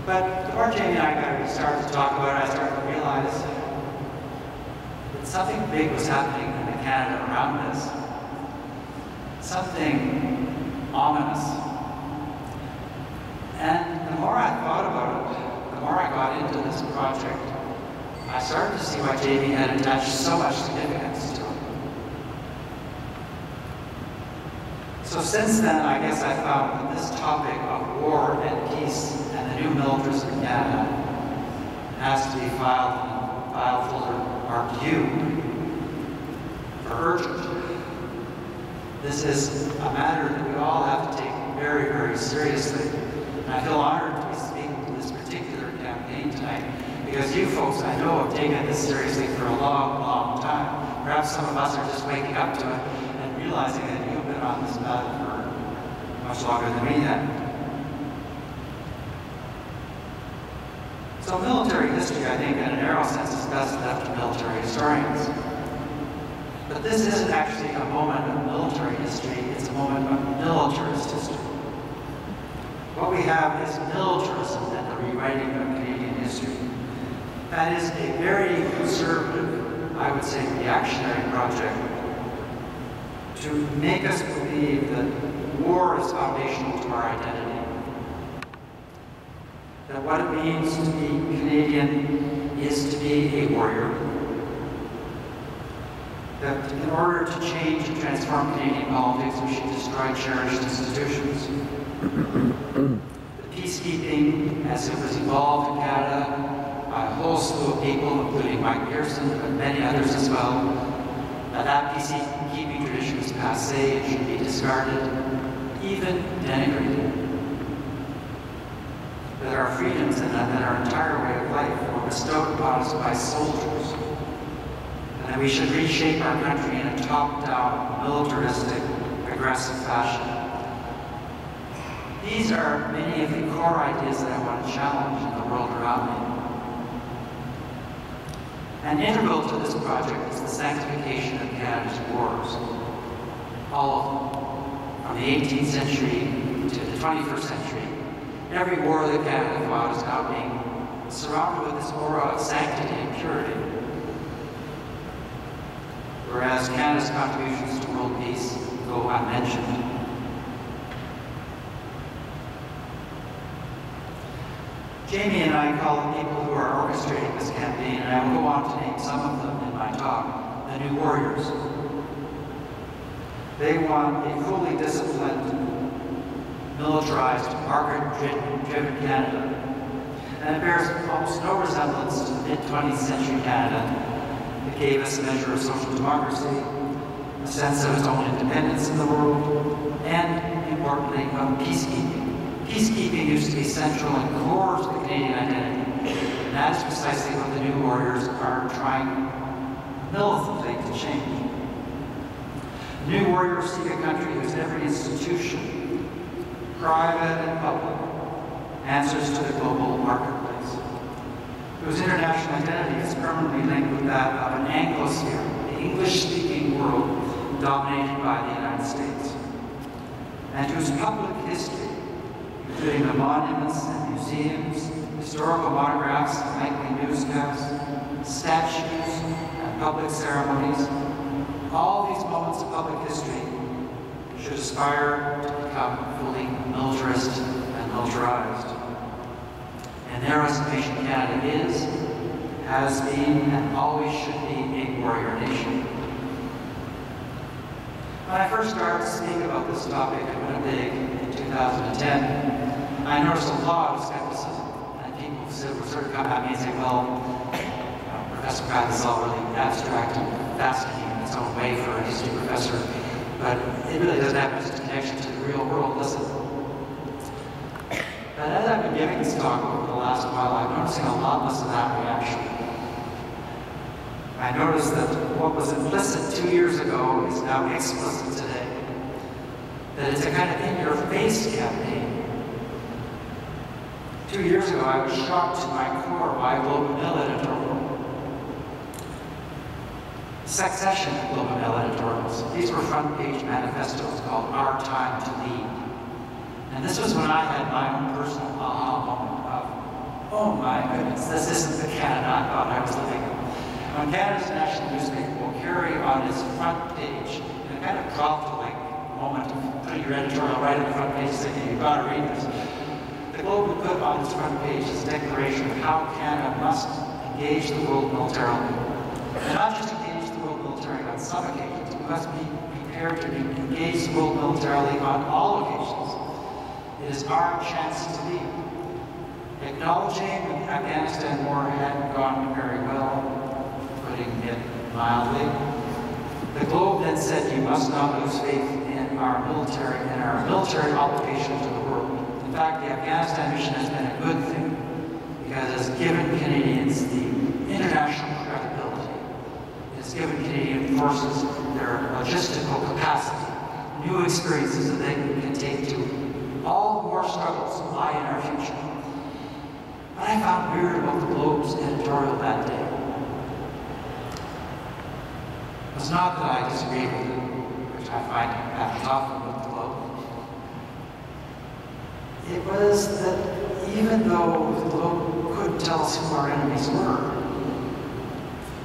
But the more Jamie and I started to talk about it, I started to realize that something big was happening in Canada around us. Something ominous. And the more I thought about it, the more I got into this project, I started to see why Jamie had attached so much significance to it. So since then, I guess I found that this topic of war and peace and the new militarism in Canada has to be filed in a file folder marked U for urgent. This is a matter that we all have to take very, very seriously. And I feel honored to be speaking to this particular campaign tonight because you folks, I know, have taken this seriously for a long, long time. Perhaps some of us are just waking up to it and realizing that you've been on this battle for much longer than me have. So military history, I think, in a narrow sense, is best left to military historians. But this isn't actually a moment of military history, it's a moment of militarist history. What we have is militarism and the rewriting of Canadian history. That is a very conservative, I would say reactionary project to make us believe that war is foundational to our identity. That what it means to be Canadian is to be a warrior. That in order to change and transform Canadian politics, we should destroy cherished institutions. The peacekeeping, as it was evolved in Canada by a whole slew of people, including Mike Pearson, but many others as well, that peacekeeping tradition is passé and should be discarded, even denigrated. That our freedoms and that our entire way of life were bestowed upon us by soldiers, and that we should reshape our country in a top-down, militaristic, aggressive fashion. These are many of the core ideas that I want to challenge in the world around me. And integral to this project is the sanctification of Canada's wars. All of them. From the 18th century to the 21st century. Every war that Canada fought is now being surrounded with this aura of sanctity and purity. Whereas Canada's contributions to world peace go unmentioned. Jamie and I call the people who are orchestrating this campaign, and I will go on to name some of them in my talk, the New Warriors. They want a fully disciplined, militarized, market-driven Canada. And it bears almost no resemblance to the mid-20th century Canada that gave us a measure of social democracy, a sense of its own independence in the world, and, importantly, of peacekeeping. Peacekeeping used to be central and core to the Canadian identity, and that is precisely what the New Warriors are trying militantly to change. The New Warriors seek a country whose every institution, private and public, answers to the global marketplace, whose international identity is permanently linked with that of an Anglosphere, the English-speaking world dominated by the United States, and whose public history, including the monuments and museums, historical monographs and nightly newscasts, statues and public ceremonies, all these moments of public history should aspire to become fully militarist and militarized. In their estimation, Canada is, has been, and always should be a warrior nation. When I first started to speak about this topic in Winnipeg in 2010, I noticed a lot of skepticism, and people would sort of come at me and say, well, Professor Pratt is all really abstract and fascinating in its own way for a history professor, but it really doesn't have much connection to the real world, does it? But as I've been giving this talk over the last while, I'm noticing a lot less of that reaction. I noticed that what was implicit 2 years ago is now explicit today. That it's a kind of in-your-face campaign. 2 years ago, I was shocked to my core by Globe and Mail editorial. Succession of Globe and Mail editorials. These were front-page manifestos called Our Time to Lead. And this was when I had my own personal aha moment of, oh my goodness, this isn't the Canada I thought I was living in. When Canada's national newspaper will carry on its front page, in a kind of Gauntlet-like moment of putting your editorial right on the front page saying, you've got to read this. The Globe would put on its front page this declaration of how Canada must engage the world militarily. And not just engage the world militarily on some occasions, we must be prepared to engage the world militarily on all occasions. It is our chance to lead. Acknowledging that the Afghanistan war hadn't gone very well, putting it mildly, the Globe then said you must not lose faith in our military obligation to the world. In fact, the Afghanistan mission has been a good thing because it has given Canadians the international credibility. It has given Canadian forces their logistical capacity, new experiences that they can take to all more struggles that lie in our future. What I found weird about the Globe's editorial that day was not that I disagreed with it, which I find happens often with the Globe. It was that even though the Globe couldn't tell us who our enemies were,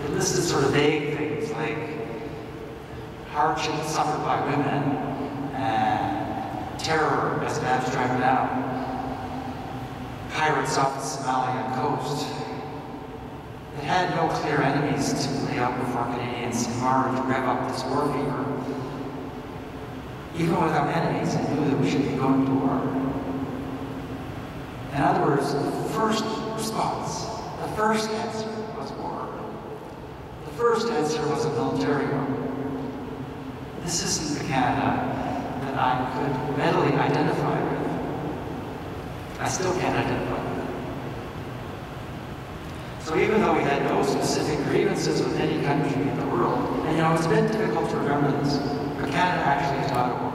it listed sort of vague things like hardship suffered by women and terror as an abstract noun. Pirates off the Somalian coast. It had no clear enemies to lay out before Canadians in order to rev up this war fever. Even without enemies, it knew that we should be going to war. In other words, the first response, the first answer was war. The first answer was a military one. This isn't the Canada that I could readily identify with. I still can't identify with it. So even though we had no specific grievances with any country in the world, and it's a bit difficult to remember this, but Canada actually is not at war.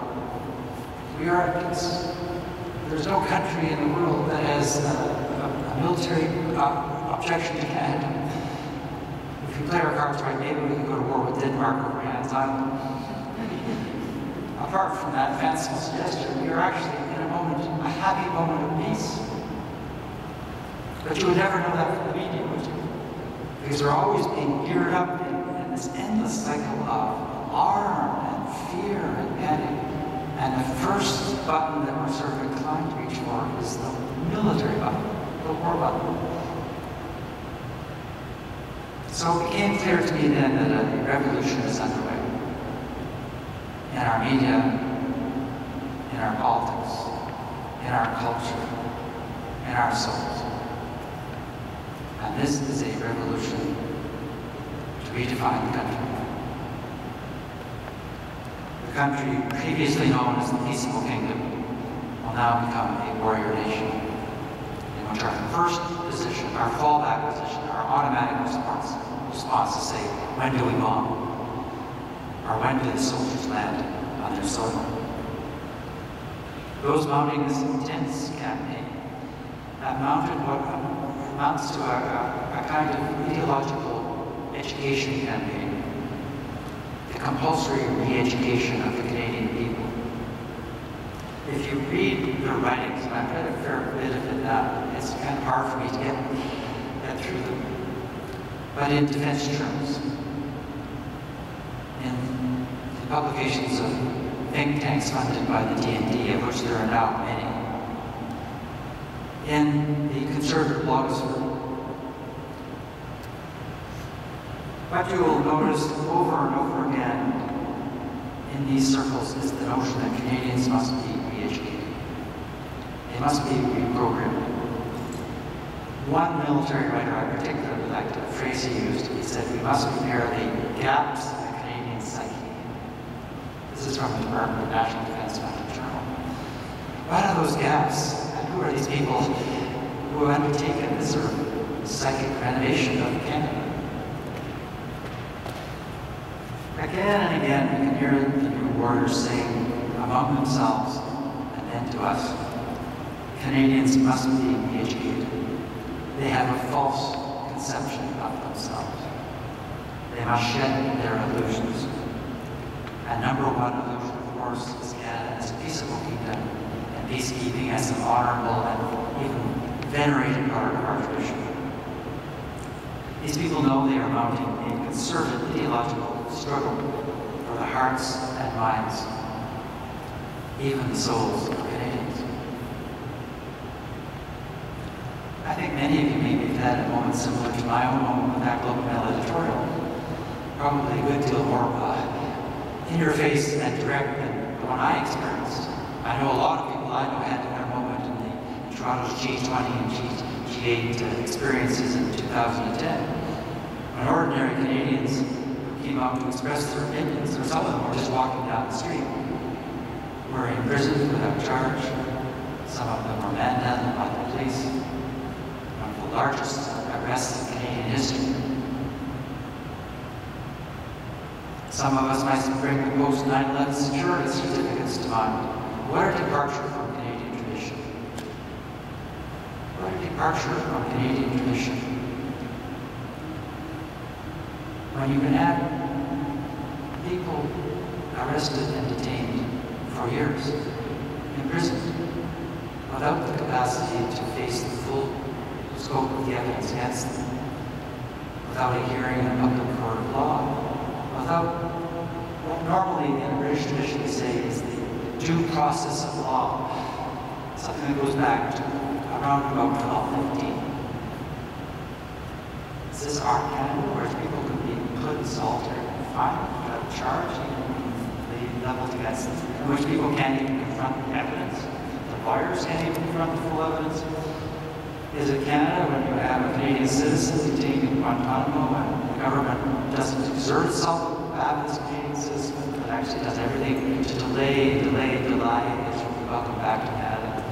We are at peace. There's no country in the world that has a military objection to Canada. If we play our cards right, maybe we can go to war with Denmark over Hans Island. Apart from that fanciful suggestion, we are actually in a happy moment of peace. But you would never know that from the media, would you? Because they're always being geared up in this endless cycle of alarm and fear and panic. And the first button that we're sort of inclined to reach for is the military button, the war button. So it became clear to me then that a revolution is underway. In our media, in our politics, in our culture, in our souls. And this is a revolution to redefine the country. The country previously known as the Peaceable Kingdom will now become a warrior nation, in which our first position, our fallback position, our automatic response to say, when do we bomb? Or when do the soldiers land on their soil? Those mounting this intense campaign have mounted what amounts to a kind of ideological education campaign, the compulsory re-education of the Canadian people. If you read their writings, and I've read a fair bit of it now, it's kind of hard for me to get through them, but in defense terms, in the publications of think tanks funded by the DND, of which there are now many, in the conservative blogosphere. What you will notice over and over again in these circles is the notion that Canadians must be re-educated. They must be reprogrammed. One military writer I particularly liked a phrase he used. He said, we must repair the gaps in the Canadian psyche. This is from the Department of National Defense Funded Journal. What are those gaps? And who are these people who have undertaken this sort of psychic renovation of Canada? Again and again, we can hear the new warriors saying among themselves and then to us, Canadians must be re-educated. They have a false conception of themselves. They must shed their illusions. And number one illusion, of course, is Canada as a peaceable kingdom, and peacekeeping as an honorable and even venerated part of our tradition. These people know they are mounting a concerted ideological struggle for the hearts and minds, even the souls of Canadians. I think many of you maybe have had a moment similar to my own moment with that Globe and Mail editorial. Probably a good deal more in your face and direct than the one I experienced. I know a lot of people I know had their moment in Toronto's G20 and G8 experiences in 2010. When ordinary Canadians came out to express their opinions, or some of them were just walking down the street, were imprisoned without charge. Some of them were manhandled by the police. One of the largest arrests in Canadian history. Some of us might bring the post 9/11 security certificates to mind. What a departure from Canadian tradition. What a departure from Canadian tradition. When you can have people arrested and detained for years, imprisoned, without the capacity to face the full scope of the evidence against them, without a hearing in a public court of law, without what normally in the British tradition we say is the due process of law, something that goes back to around about 1215. Is this our Canada where people can be put in solitary confinement without charge, even leveled against them, in which people can't even confront the evidence? The lawyers can't even confront the full evidence? Is it Canada when you have a Canadian citizen detained in Guantanamo and the government doesn't exert itself on behalf of this Canadian citizen, but actually does everything to delay his welcome back to Canada?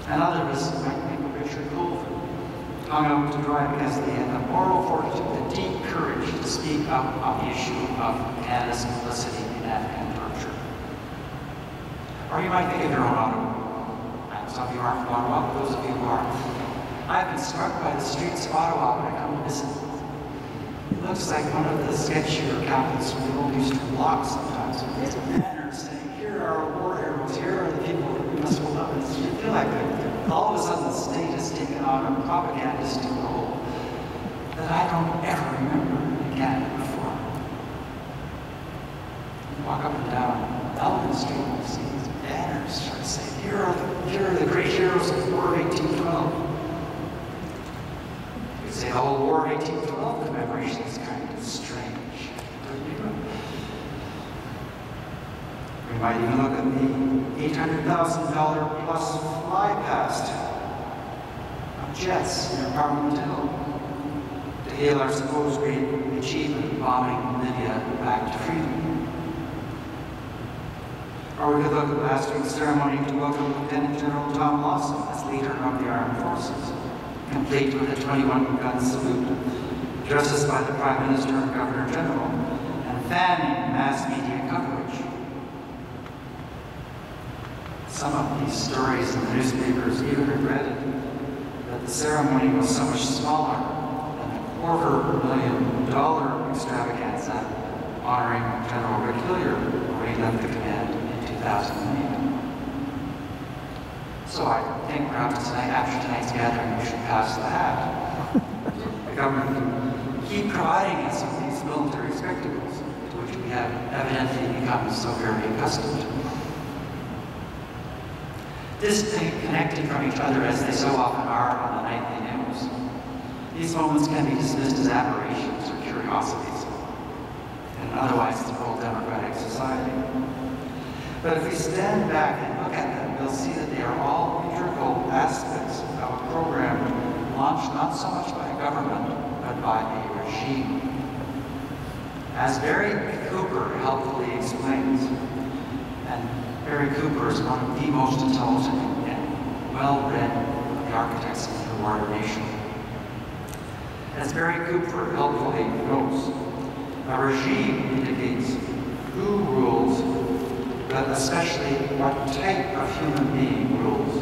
And other of us might think of Richard Colvin, hung out to dry because they had the moral fortitude, the deep courage to speak up on the issue of Canada's complicity in Afghan torture. Or you might think of your own Ottawa. Some of you aren't from Ottawa, but those of you who are. I've been struck by the streets of Ottawa when I come to visit. It looks like one of the sketchier accountants from the old Eastern Bloc sometimes. There's banners saying, here are our war heroes, here are the people that we must hold up. And you feel like all of a sudden the state has taken on a propagandistic role that I don't ever remember in Canada before. You walk up and down Elgin Street and you see these banners trying to say, here are the great heroes of the War of 1812. You could say the whole War of 1812 commemoration is kind of strange. We might even look at the $800,000 plus fly past of jets near Parliament Hill to hail our supposed great achievement, bombing Libya back to freedom. Or we could look at last week's ceremony to welcome Lieutenant General Tom Lawson as leader of the armed forces, complete with a 21-gun salute, addresses by the Prime Minister and Governor General, and fanning mass media coverage. Some of these stories in the newspapers even regretted that the ceremony was so much smaller than the $250,000 extravaganza honoring General Rick Hillier when he left the command in 2008. So I think perhaps tonight, after tonight's gathering, we should pass the hat. The government can keep providing us with these military spectacles, to which we have evidently become so very accustomed. Disconnected from each other as they so often are on the nightly news, these moments can be dismissed as aberrations or curiosities in an otherwise full democratic society. But if we stand back and look at them, we'll see that they are all integral aspects of a program launched not so much by a government, but by a regime. As Barry Cooper helpfully explains, and Barry Cooper is one of the most intelligent and well-read of the architects of the modern nation. As Barry Cooper helpfully notes, a regime indicates who rules, but especially what type of human being rules,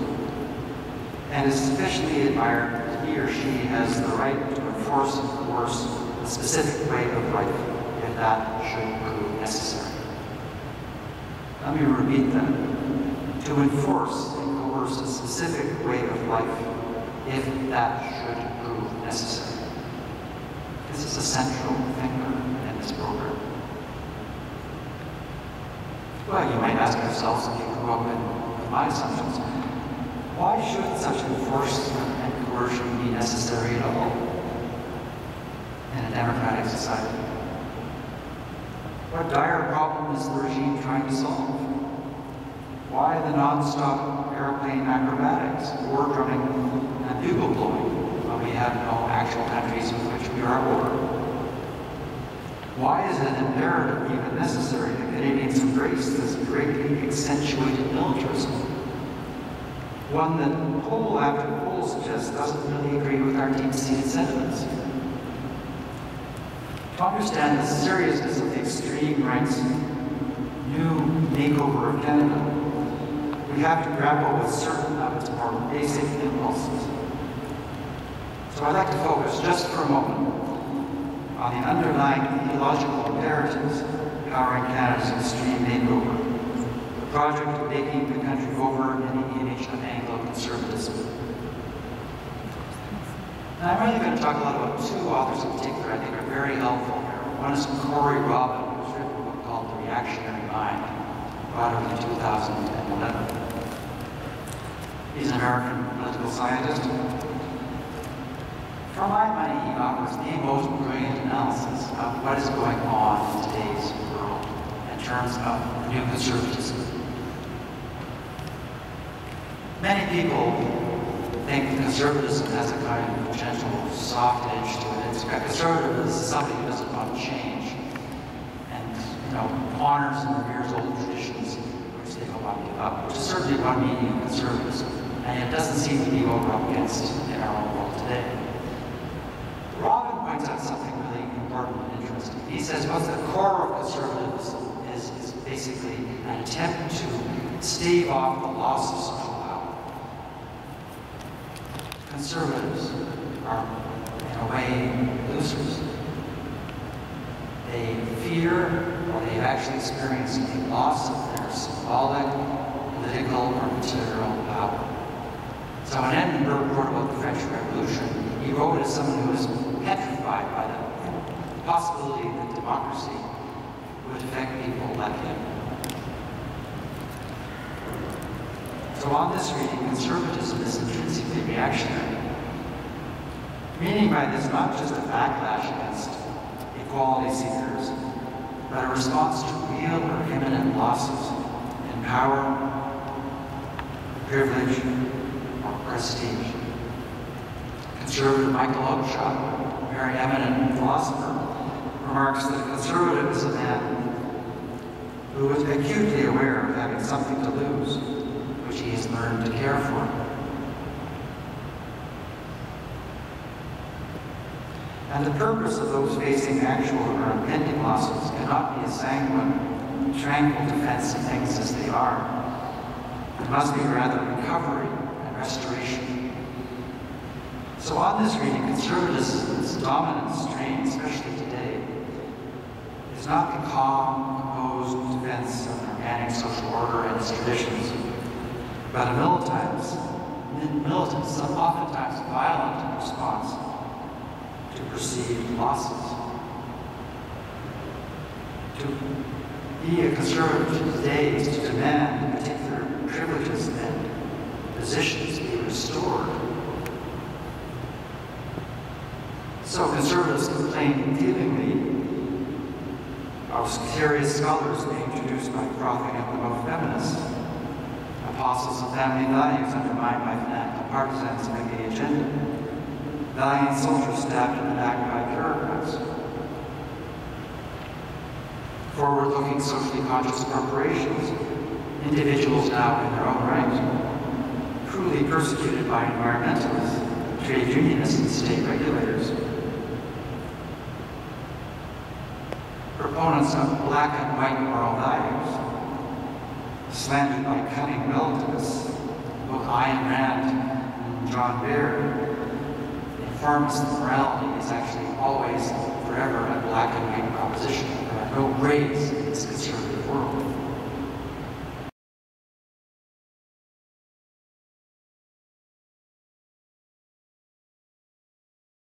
and is sufficiently admired that he or she has the right to enforce and coerce a specific way of life if that should prove necessary. Let me repeat that. To enforce and coerce endorse a specific way of life if that should prove necessary. This is a central thinker in this program. Well, you might ask yourselves, if you grew up with my assumptions, why should such enforcement and coercion be necessary at all in a democratic society? What dire problem is the regime trying to solve? Why the non-stop airplane acrobatics, war drumming, and bugle blowing when we have no actual countries with which we are at war? Why is it imperative, even necessary, that Canadians embrace this greatly accentuated militarism? One that poll after poll suggests doesn't really agree with our deep-seated sentiments. To understand the seriousness of the extreme right's new makeover of Canada, we have to grapple with certain of its more basic impulses. So I'd like to focus just for a moment on the underlying theological imperatives powering Canada's extreme makeover, the project of making the country over in the image of Anglo-conservatism. And I'm really going to talk a lot about two authors in particular I think are very helpful here. One is Corey Robin, who's written a book called The Reactionary Mind, brought out in 2011. He's an American political scientist. For my money, he offers the most brilliant analysis of what is going on in today's world in terms of new conservatism. Many people think that conservatism has a kind of gentle, soft edge to it. Conservative is somebody who doesn't want to change and, honors and reveres old traditions which they don't want to give up, which is certainly one meaning of conservatism, and it doesn't seem to be over up against in our own world today. Robin points out something really important and interesting. He says what's the core of conservatism is basically an attempt to stave off the loss of social power. Conservatives are, in a way, losers. They fear, or they've actually experienced a loss of their symbolic, political, or material power. So when Edinburgh wrote about the French Revolution, he wrote as someone who was petrified by the possibility that democracy would affect people like him. So on this reading, conservatism is intrinsically reactionary, meaning by this not just a backlash against equality seekers, but a response to real or imminent losses in power, privilege, or prestige. Conservative Michael Oakeshott, a very eminent philosopher, remarks that a conservative is a man who is acutely aware of having something to lose, which he has learned to care for. And the purpose of those facing actual or impending losses cannot be a sanguine, tranquil defense of things as they are. It must be rather recovery and restoration. So on this reading, conservatism's dominant strain, especially today, is not the calm, composed defense of an organic social order and its traditions, but a militant, oftentimes violent response to perceived losses. To be a conservative today is to demand particular privileges and positions be restored. So conservatives complain feelingly of serious scholars being introduced by frothing up about feminists, apostles of family values undermined by fanatical partisans of the agenda, valiant soldiers stabbed in the back by bureaucrats, forward-looking socially conscious corporations, individuals now in their own right, cruelly persecuted by environmentalists, trade unionists, and state regulators. Proponents of black and white moral values, slandered by cunning relativists, both Ayn Rand and John Baird, inform us that morality is actually always, forever, a black and white proposition. There are no grays in this